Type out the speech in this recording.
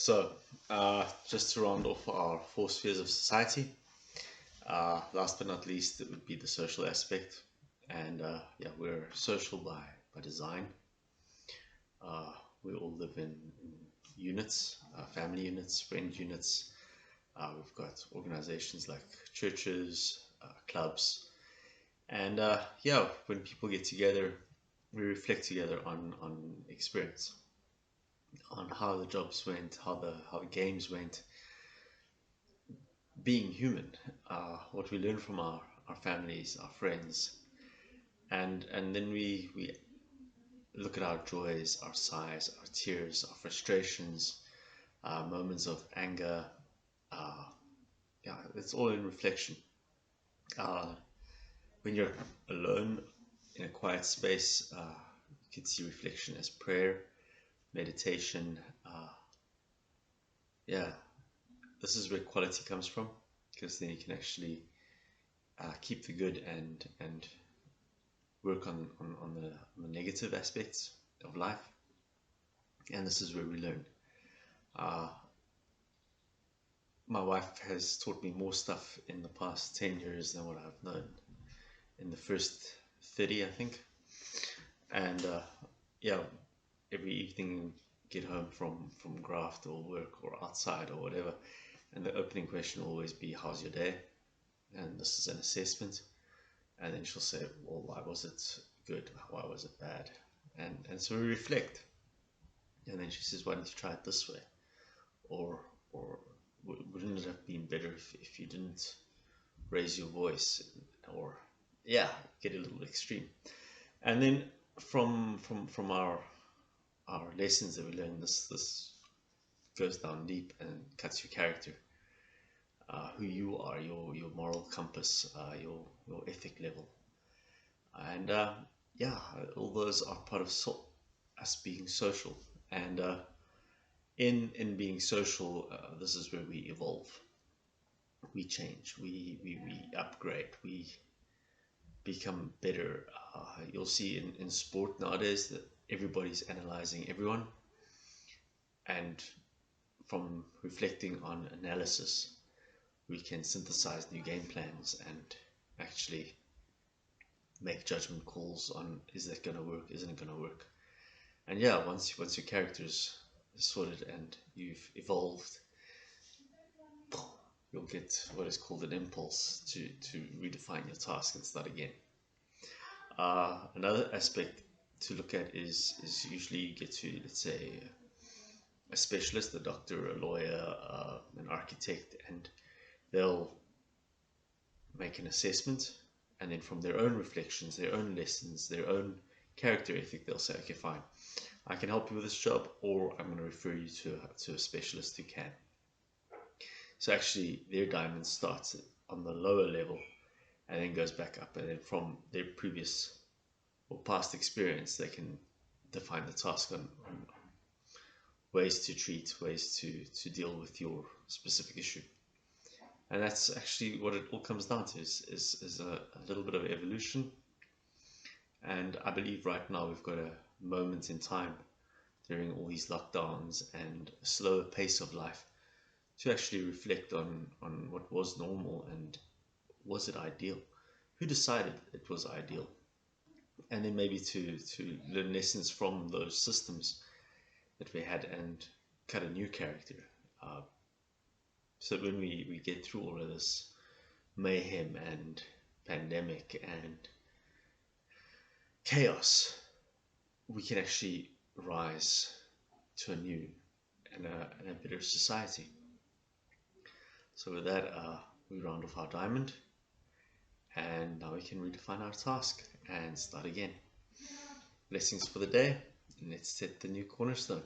So, just to round off our four spheres of society, last but not least, it would be the social aspect. And yeah, we're social by design. Uh, we all live in units, family units, friend units. We've got organizations like churches, clubs. And yeah, when people get together, we reflect together on experience, on how the jobs went, how the games went, being human, what we learn from our families, our friends, and then we look at our joys, our sighs, our tears, our frustrations, moments of anger. Uh, yeah, it's all in reflection. Uh, when you're alone in a quiet space, you can see reflection as prayer, meditation. Yeah, this is where quality comes from, because then you can actually keep the good and work on the negative aspects of life. And this is where we learn. Uh, my wife has taught me more stuff in the past 10 years than what I've known in the first 30, I think. And yeah, every evening get home from graft or work or outside or whatever, and the opening question will always be, how's your day? And this is an assessment. And then she'll say, well, why was it good? Why was it bad? And so we reflect. And then she says, why don't you try it this way? Or wouldn't it have been better if you didn't raise your voice? Or yeah, get a little extreme. And then from our lessons that we learn, this goes down deep and cuts your character, who you are, your moral compass, your ethic level. And yeah, all those are part of us being social. And in being social, this is where we evolve, we change, we upgrade, we become better. You'll see in sport nowadays that everybody's analyzing everyone, and from reflecting on analysis, we can synthesize new game plans and actually make judgment calls on, is that going to work, isn't it going to work? And yeah, once your character's sorted and you've evolved, you'll get what is called an impulse to redefine your task and start again. Another aspect to look at is usually you get to, let's say, a specialist, a doctor, a lawyer, an architect, and they'll make an assessment, and then from their own reflections, their own lessons, their own character ethic, they'll say, okay, fine, I can help you with this job, or I'm going to refer you to a specialist who can. So actually their diamond starts on the lower level and then goes back up, and then from their previous or past experience they can define the task on ways to treat, ways to deal with your specific issue. And that's actually what it all comes down to, is a little bit of evolution. And I believe right now we've got a moment in time during all these lockdowns and a slower pace of life to actually reflect on what was normal, and was it ideal? Who decided it was ideal? And then maybe to learn lessons from those systems that we had and cut a new character. So when we get through all of this mayhem and pandemic and chaos, we can actually rise to a new and a better society. So with that, we round off our diamond, and now we can redefine our task and start again. Blessings for the day, and let's set the new cornerstone.